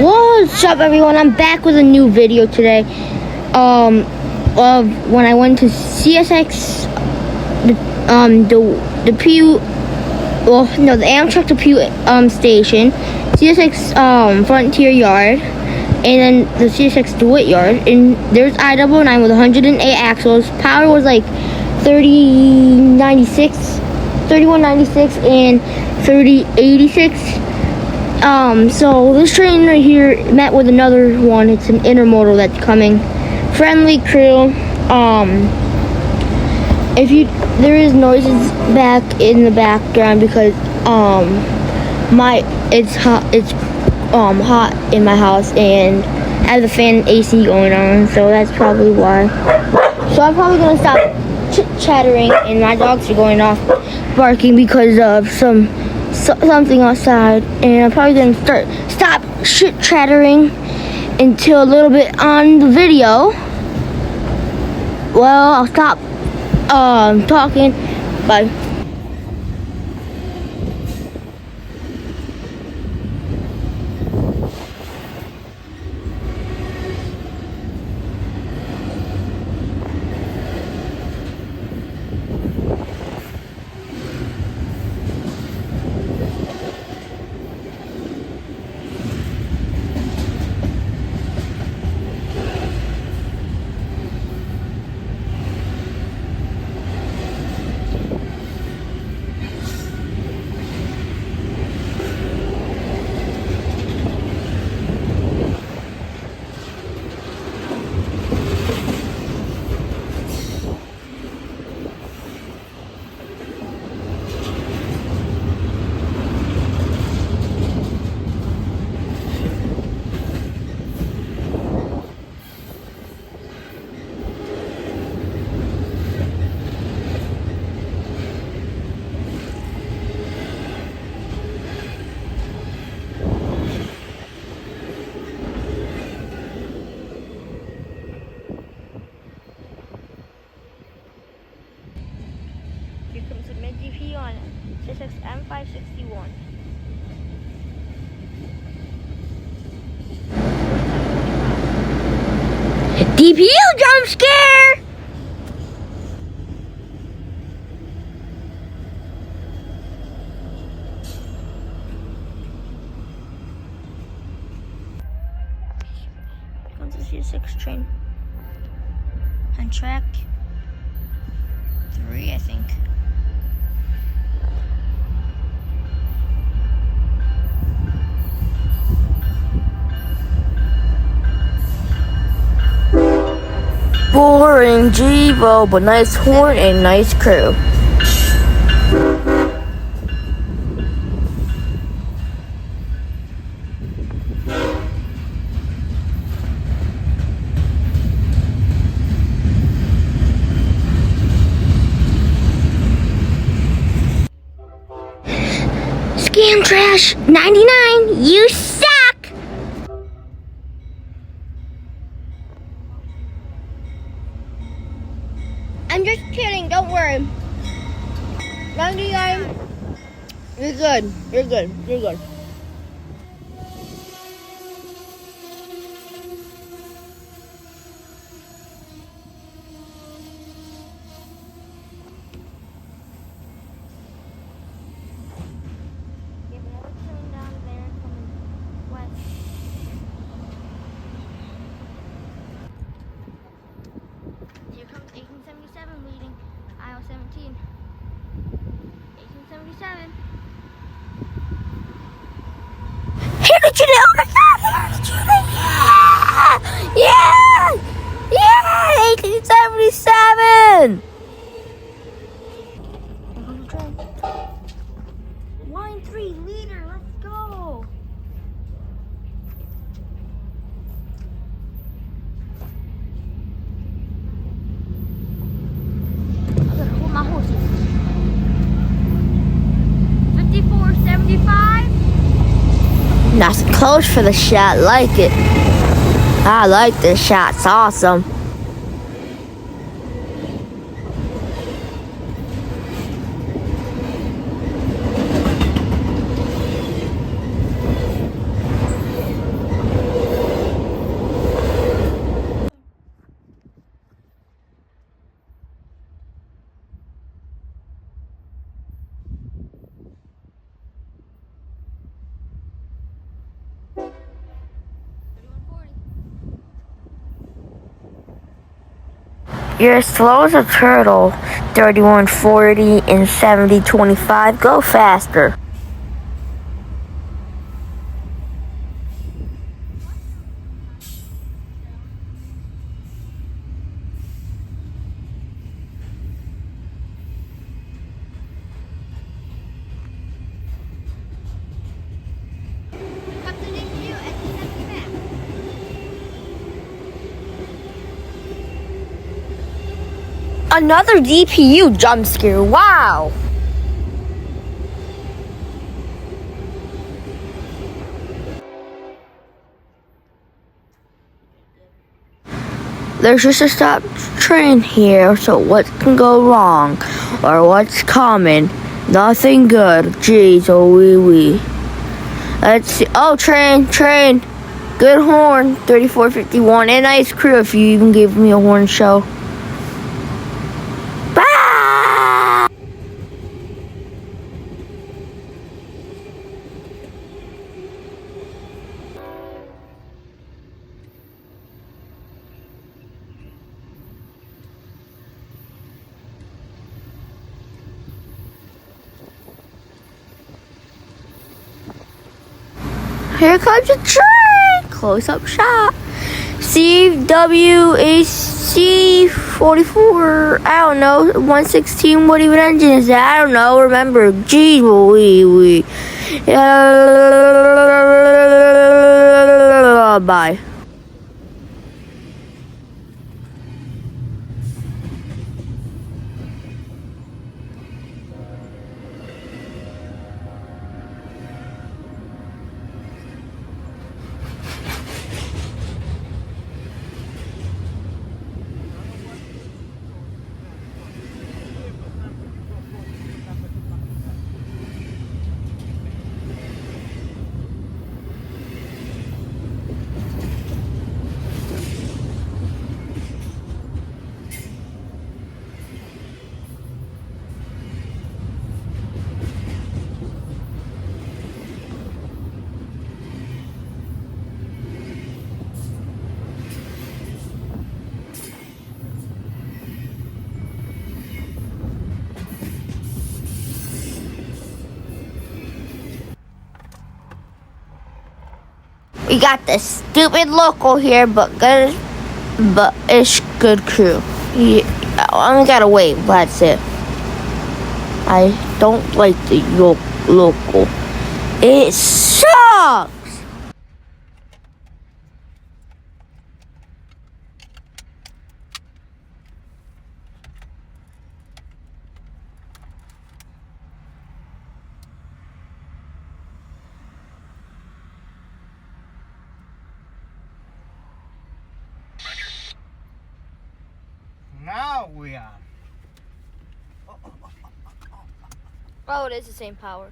What's up, everyone? I'm back with a new video today. Of when I went to CSX, the Amtrak to Pew station, CSX Frontier Yard, and then the CSX DeWitt Yard. And there's I-99 with 108 axles. Power was like 3196, and 3086. So this train right here met with another one. It's an intermodal that's coming. Friendly crew. There is noises back in the background because it's hot in my house, and I have the fan and AC going on, so that's probably why. So I'm probably gonna stop chit-chattering, and my dogs are going off barking because of something outside, and I'm probably gonna stop chit-chattering until a little bit on the video. Well, I'll stop talking. Bye. Here comes the mid-DP on CSX M561. DPU jump scare! Here comes the CSX train. On track 3, I think. Boring Jevo, but nice horn and nice crew. Scam Trash 99, you suck! I'm just kidding, don't worry. 99, you're good, you're good, you're good. Here comes 1877 leading aisle 17. 1877. Hit it, you know! Yeah! Yeah! 1877! Here comes the train. Line 3, leader, let's go! My horses. 54.75. Nice and close for the shot. Like it. I like this shot. It's awesome. You're as slow as a turtle. 31, 40, and 70, 25. Go faster. Another DPU jump scare. Wow. There's just a stop train here, so what can go wrong? Or what's coming? Nothing good. Jeez, oh wee. Let's see. Oh, train. Good horn. 3451. And nice crew if you even gave me a horn show. Bye! Here comes a train. Close up shot. CWAC 44. I don't know. 116. What even engine is that? I don't know. Remember. Geez, wee. Bye. We got this stupid local here, but it's good crew. I only gotta wait, that's it. I don't like the local. It sucks! Now we are. Oh, it is the same power.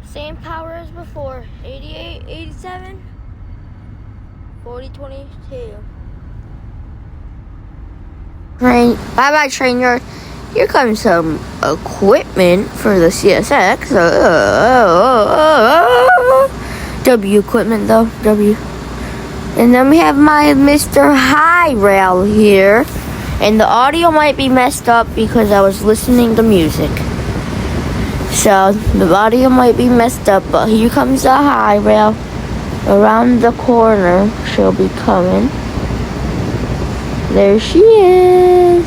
Same power as before. 88, 87, 40, 22. Train. Bye-bye, train yard. Here comes some equipment for the CSX. W equipment, though. W. And then we have my Mr. High Rail here. And the audio might be messed up because I was listening to music. So the audio might be messed up, but here comes the high rail. Around the corner, she'll be coming. There she is.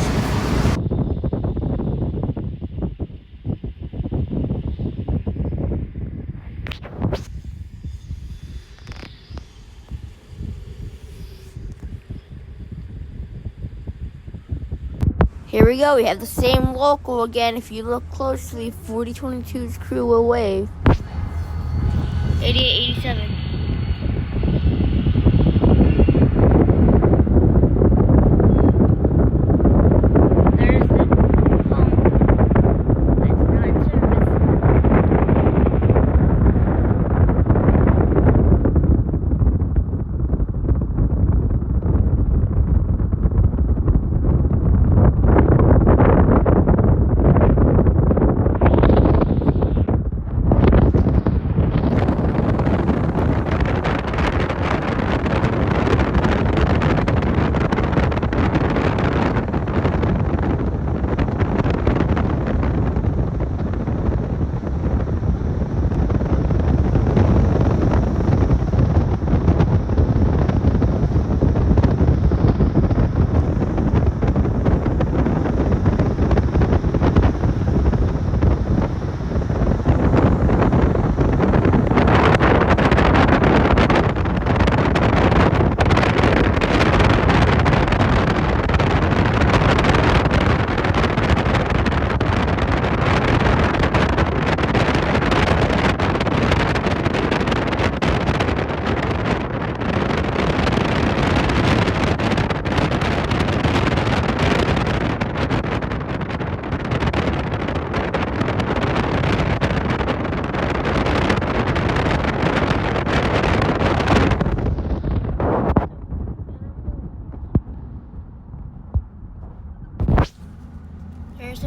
Here we go. We have the same local again. If you look closely, 4022's crew will wave. 88, 87. There's the pump. It's not in service.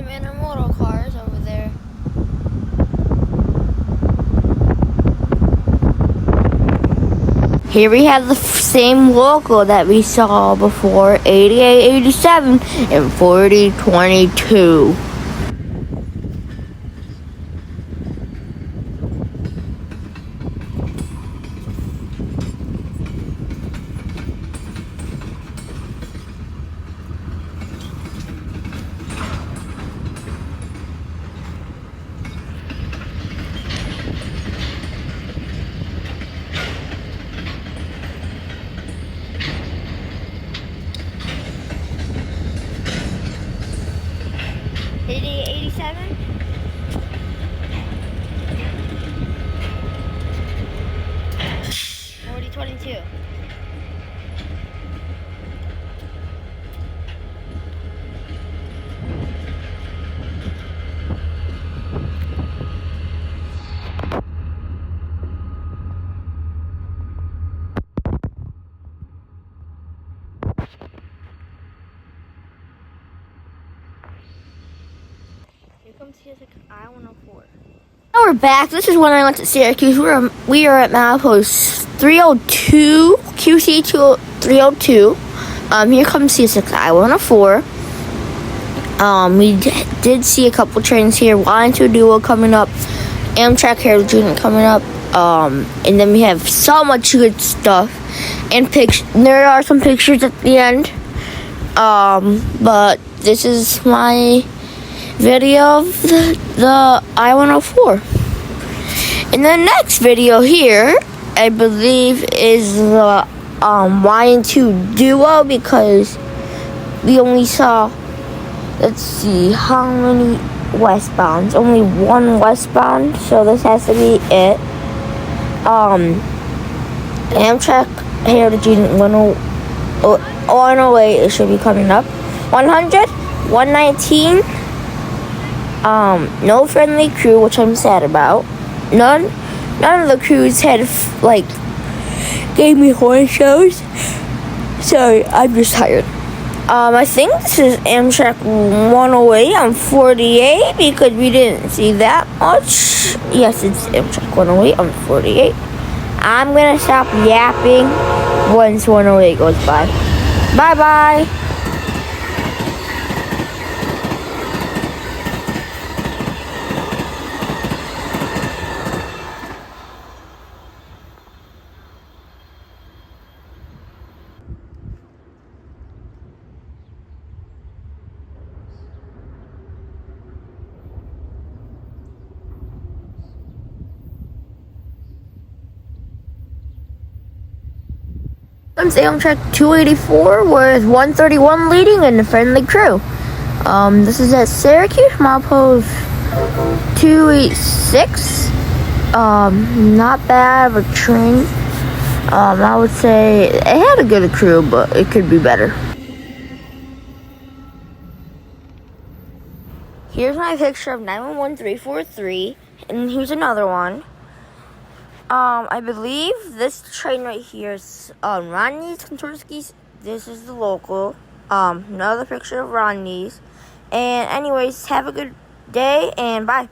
intermodal cars over there. Here we have the same logo that we saw before, 88, 87, and 40, 22. Eighty, 87. 40, 22. Here comes I-104. Now we're back. This is when I went to Syracuse. We are at milepost 302, QC 302. Here comes C6 I-104. We did see a couple trains here. Line 2 Duo coming up. Amtrak Heritage Unit coming up. And then we have so much good stuff. And there are some pictures at the end. But this is my video of the I-104. And the next video here, I believe, is the Y2 Duo, because we only saw, let's see, how many westbounds? Only one westbound, so this has to be it. Amtrak Heritage Unit 108, it should be coming up. 100, 119. No friendly crew, which I'm sad about. None of the crews had gave me horn shows. Sorry, I'm just tired. I think this is Amtrak 108 on 48, because we didn't see that much. Yes, it's Amtrak 108 on 48. I'm gonna stop yapping once 108 goes by. Bye bye. Comes Amtrak 284 with 131 leading and a friendly crew. This is at Syracuse, milepost 286. Not bad of a train. I would say it had a good crew, but it could be better. Here's my picture of 911343, and here's another one. I believe this train right here is Rodney's Kontorski's. This is the local. Another picture of Rodney's. And anyways, have a good day and bye.